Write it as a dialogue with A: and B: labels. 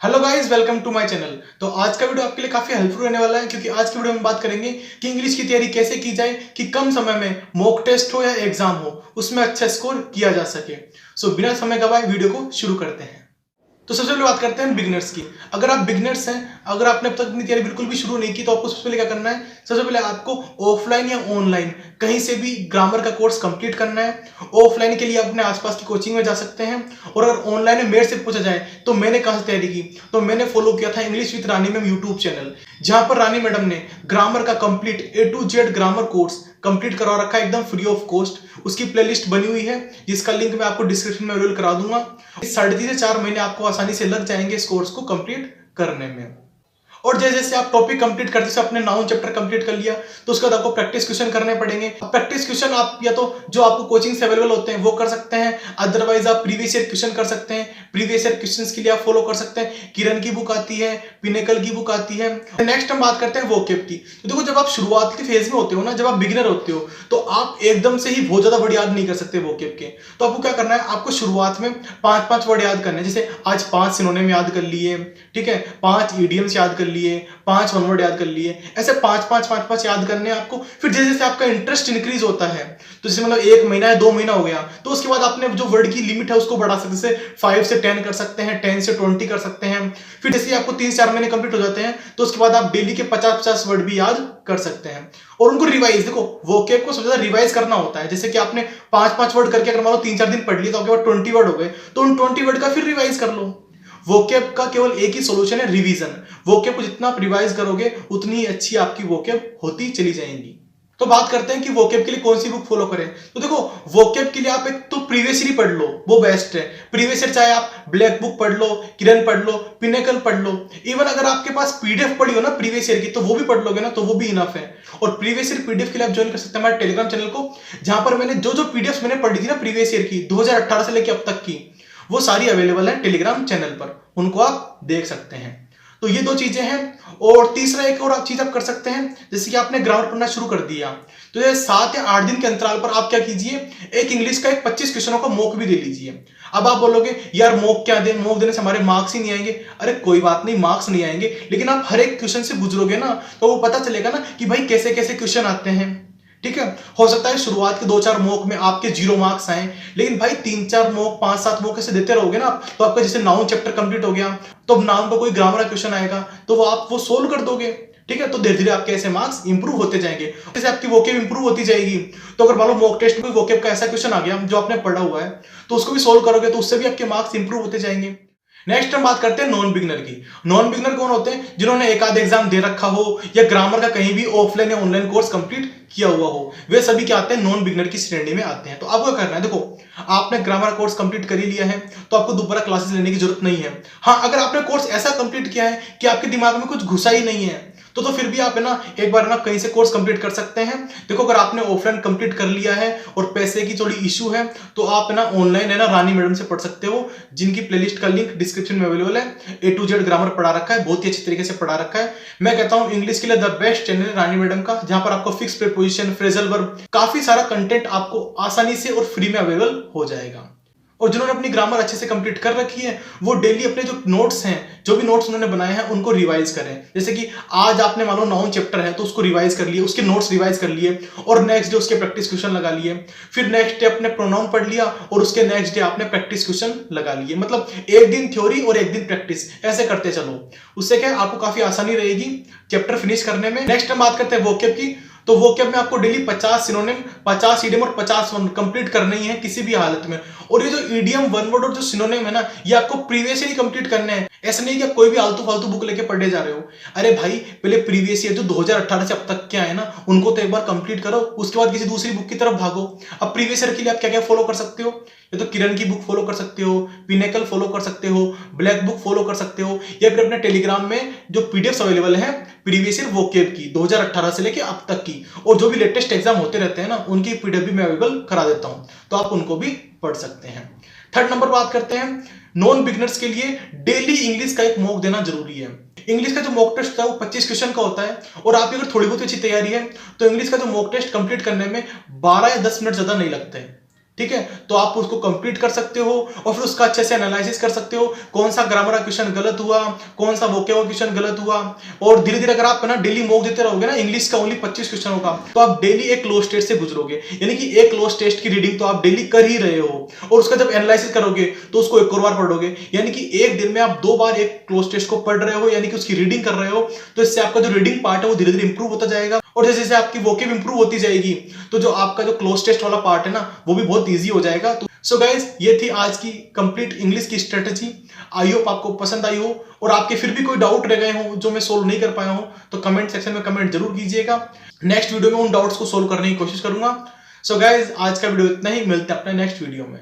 A: Hello guys, welcome to my channel. तो आज का वीडियो आपके लिए काफी हेल्पफुल रहने वाला है, क्योंकि आज की वीडियो में बात करेंगे कि इंग्लिश की तैयारी कैसे की जाए कि कम समय में मॉक टेस्ट हो या एग्जाम हो उसमें अच्छा स्कोर किया जा सके। सो बिना समय गवाए वीडियो को शुरू करते हैं। तो सबसे पहले बात करते हैं बिगिनर्स की। अगर आप बिगिनर्स हैं, अगर आपने अब तक अपनी तैयारी बिल्कुल भी शुरू नहीं की, तो आपको सबसे पहले क्या करना है, सबसे पहले आपको ऑफलाइन या ऑनलाइन कहीं से भी ग्रामर का कोर्स कंप्लीट करना है। ऑफलाइन के लिए अपने आसपास की कोचिंग में जा सकते हैं, और अगर ऑनलाइन में मेरे से पूछा जाए तो मैंने कहां से तैयारी की, तो मैंने फॉलो किया था English with Rani ma'am YouTube channel, जहां पर रानी मैडम ने ग्रामर का complete A to Z grammar course complete करवा रखा है एकदम फ्री ऑफ कॉस्ट। उसकी प्लेलिस्ट बनी हुई है, जिसका लिंक मैं आपको डिस्क्रिप्शन में अवेलेबल करा दूंगा। 3.5 से 4 महीने आपको आसानी से लग जाएंगे इस कोर्स को कंप्लीट करने में। और जैसे जैसे आप टॉपिक कंप्लीट करते, जैसे आपने नाउन चैप्टर कंप्लीट कर लिया, तो उसके बाद आपको प्रैक्टिस क्वेश्चन करने पड़ेंगे। प्रैक्टिस क्वेश्चन आप या तो जो आपको कोचिंग से अवेलेबल होते हैं वो कर सकते हैं, अदरवाइज आप प्रीवियस ईयर क्वेश्चन कर सकते हैं। प्रीवियस ईयर क्वेश्चंस के लिए आप फॉलो कर सकते हैं, किरण की बुक आती है, पिनेकल की बुक आती है। नेक्स्ट हम बात करते हैं वोकैब की। तो देखो, जब आप शुरुआत के फेज में होते हो ना, जब आप बिगिनर होते हो, तो आप एकदम से ही बहुत ज्यादा वर्ड याद नहीं कर सकते वोकैब के। तो आपको क्या करना है, आपको शुरुआत में 5-5 वर्ड याद करने हैं। जैसे आज 5 सिनोनिम याद कर लिए, ठीक है, 5 इडियम्स याद कर लिए, 5 वन वर्ड याद कर लिए। ऐसे 5-5 याद करने हैं आपको। फिर जैसे जैसे आपका इंटरेस्ट इंक्रीज होता है, तो जैसे मतलब 1 महीना या 2 महीना हो गया, तो उसके बाद आपने जो वर्ड की लिमिट है उसको बढ़ा सकते हैं। जैसे 5 से 10 कर सकते हैं, 10 से 20 कर सकते हैं। फिर जैसे आपको 3-4 महीने कंप्लीट हो जाते हैं, तो उसके बाद आप डेली के 50-50 वर्ड भी याद कर सकते हैं। और उनको रिवाइज, देखो वोकैब को सबसे ज्यादा रिवाइज करना होता है। जैसे कि आपने 5-5 वर्ड करके अगर मान लो 3-4 दिन पढ़ लिए, तो आपके पास 20 वर्ड हो गए, तो उन 20 वर्ड का फिर रिवाइज कर लो। वोकैब का केवल एक ही सॉल्यूशन है, रिवीजन। वोकैब को जितना आप रिवाइज करोगे उतनी अच्छी आपकी वोकैब होती चली जाएंगी। तो बात करते हैं कि वोकैब के लिए कौन सी बुक फॉलो करें। तो देखो, वोकैब के लिए आप एक तो प्रीवियस ईयर पढ़ लो, वो बेस्ट है। प्रीवियस ईयर चाहे आप ब्लैक बुक पढ़ लो, किरण पढ़ लो, पिनेकल पढ़ लो। इवन अगर आपके पास पीडीएफ पड़ी हो ना प्रीवियस ईयर की, तो वो भी पढ़ लोगे ना, तो वो भी इनफ है। और प्रीवियस ईयर पीडीएफ के लिए आप ज्वाइन कर सकते हैं हमारे टेलीग्राम चैनल को, जहां पर मैंने जो जो पीडीएफ मैंने पढ़ी थी ना प्रीवियस ईयर की, 2018 से लेकर अब तक की, वो सारी अवेलेबल है टेलीग्राम चैनल पर, उनको आप देख सकते हैं। तो ये 2 चीजें हैं। और तीसरा एक और चीज आप कर सकते हैं, जैसे कि आपने ग्रामर पढ़ना शुरू कर दिया, तो ये 7 या 8 दिन के अंतराल पर आप क्या कीजिए, एक इंग्लिश का एक 25 क्वेश्चनों का मॉक भी दे लीजिए। अब आप बोलोगे यार मॉक क्या दें, मॉक देने से हमारे मार्क्स ही नहीं आएंगे। अरे कोई बात नहीं, मार्क्स नहीं आएंगे, लेकिन आप हर एक क्वेश्चन से गुजरोगे ना, तो वो पता चलेगा ना कि भाई कैसे कैसे क्वेश्चन आते हैं। ठीक है, हो सकता है शुरुआत के 2-4 मॉक में आपके 0 मार्क्स आए, लेकिन भाई 3-4 मॉक, 5-7 मॉक ऐसे देते रहोगे ना, तो आपका जैसे नाउन चैप्टर कंप्लीट हो गया, तो अब नाउन का कोई ग्रामर का क्वेश्चन आएगा, तो वो आप वो सोल्व कर दोगे। ठीक है, तो धीरे धीरे आपके ऐसे मार्क्स इंप्रूव होते जाएंगे, जैसे आपकी वोकैब इंप्रूव होती जाएगी। तो अगर मान लो मॉक टेस्ट में कोई वोकैब का ऐसा क्वेश्चन आ गया जो आपने पढ़ा हुआ है, तो उसको भी सोल्व करोगे, तो उससे भी आपके मार्क्स इंप्रूव होते जाएंगे। नेक्स्ट हम बात करते हैं नॉन बिगनर की। नॉन बिगनर कौन होते हैं, जिन्होंने एक आध एग्जाम दे रखा हो या ग्रामर का कहीं भी ऑफलाइन या ऑनलाइन कोर्स कंप्लीट किया हुआ हो, वे सभी क्या आते हैं, नॉन बिगनर की श्रेणी में आते हैं। तो आपको क्या करना है, देखो आपने ग्रामर कोर्स कंप्लीट कर ही लिया है, तो आपको दोबारा क्लासेस लेने की जरूरत नहीं है। हाँ, अगर आपने कोर्स ऐसा कंप्लीट किया है कि आपके दिमाग में कुछ घुसा ही नहीं है, तो फिर भी आप है ना एक बार ना कहीं से कोर्स कंप्लीट कर सकते हैं। देखो, अगर आपने ऑफलाइन कंप्लीट कर लिया है और पैसे की थोड़ी इशू है, तो आप है ना ऑनलाइन है ना रानी मैडम से पढ़ सकते हो, जिनकी प्लेलिस्ट का लिंक डिस्क्रिप्शन में अवेलेबल है। A to Z ग्रामर पढ़ा रखा है, बहुत ही अच्छी तरीके से पढ़ा रखा है। मैं कहता हूं इंग्लिश के लिए द बेस्ट चैनल है रानी मैडम का, जहां पर आपको फिक्स प्रीपोजिशन, फ्रेजल वर्ब, काफी सारा कंटेंट आपको आसानी से और फ्री में अवेलेबल हो जाएगा। और जिन्होंने अपनी ग्रामर अच्छे से कंप्लीट कर रखी है, वो डेली अपने जो नोट्स हैं, जो भी नोट्स उन्होंने बनाए हैं, उनको रिवाइज करें। जैसे कि आज आपने मान लो नाउन चैप्टर है, तो उसको रिवाइज कर लिए, उसके नोट्स रिवाइज कर लिए, और नेक्स्ट डे उसके प्रैक्टिस क्वेश्चन लगा लिए। फिर नेक्स्ट डे अपने प्रोनाउन पढ़ लिया, और उसके नेक्स्ट डे आपने प्रैक्टिस क्वेश्चन लगा लिए। मतलब एक दिन थ्योरी और एक दिन प्रैक्टिस, ऐसे करते चलो। उससे क्या आपको काफी आसानी रहेगी चैप्टर फिनिश करने में। नेक्स्ट हम बात करते हैं वोकैब की। तो वोकैब में आपको डेली 50 सिनोनिम, 50 इडियम और 50 वन कंप्लीट करनी है किसी भी हालत में। और ये जो इडियम, वन वर्ड और जो सिनोनिम है ना, ये आपको प्रीवियस ईयर ही कंप्लीट करने हैं। ऐसा नहीं कि आप कोई भी आलतू फालतू बुक लेके पढ़े जा रहे हो। अरे भाई, पहले प्रीवियस ईयर जो 2018 से अब तक क्या है ना, उनको तो एक बार कंप्लीट करो, उसके बाद किसी दूसरी बुक की तरफ भागो। अब प्रीवियस ईयर के लिए आप क्या क्या फॉलो कर सकते हो, या तो किरण की बुक फॉलो कर सकते हो, पिनेकल फॉलो कर सकते हो, ब्लैक बुक फॉलो कर सकते हो, या फिर अपने टेलीग्राम में जो पीडीएफ अवेलेबल है प्रीवियस ईयर वोकैब की 2018 से लेके अब तक की, और जो भी लेटेस्ट एग्जाम होते रहते हैं ना, उनकी पीडीएफ भी मैं अवेलेबल करा देता हूं, तो आप उनको भी पढ़ सकते हैं। थर्ड नंबर बात करते हैं नॉन बिगनर्स के लिए डेली इंग्लिश का एक मॉक देना जरूरी है। इंग्लिश का जो मॉक टेस्ट होता है वो 25 क्वेश्चन का होता है, और आपकी अगर थोड़ी बहुत अच्छी तैयारी है, तो इंग्लिश का जो मॉक टेस्ट कंप्लीट करने में 12 या 10 मिनट ज्यादा नहीं लगते हैं। ठीक है, तो आप उसको कंप्लीट कर सकते हो और फिर उसका अच्छे से एनालिसिस कर सकते हो, कौन सा ग्रामर का क्वेश्चन गलत हुआ, कौन सा वोकेबुलरी क्वेश्चन गलत हुआ। और धीरे धीरे अगर आप ना डेली मॉक देते रहोगे ना, इंग्लिश का ओनली 25 क्वेश्चन होगा, तो आप डेली एक क्लोज टेस्ट से गुजरोगे, यानी कि एक क्लोज टेस्ट की रीडिंग तो आप डेली कर ही रहे हो, और उसका जब एनालिसिस करोगे तो उसको एक और बार पढ़ोगे, यानी कि एक दिन में आप 2 बार एक क्लोज टेस्ट को पढ़ रहे हो, यानी कि उसकी रीडिंग कर रहे हो। तो इससे आपका जो रीडिंग पार्ट है वो धीरे धीरे इंप्रूव होता जाएगा, और जैसे जैसे आपकी वोकेब इंप्रूव होती जाएगी तो जो आपका जो क्लोज टेस्ट वाला पार्ट है ना वो भी बहुत ईजी हो जाएगा। तो सो गाइज, ये थी आज की कंप्लीट इंग्लिश की स्ट्रेटेजी। आई होप आपको पसंद आई हो, और आपके फिर भी कोई डाउट रह गए हो जो मैं सोल्व नहीं कर पाया हूं तो कमेंट सेक्शन में कमेंट जरूर कीजिएगा। नेक्स्ट वीडियो में उन डाउट्स को सोल्व करने की कोशिश करूंगा। सो गाइज, आज का वीडियो इतना ही, मिलते हैं अपने नेक्स्ट वीडियो में।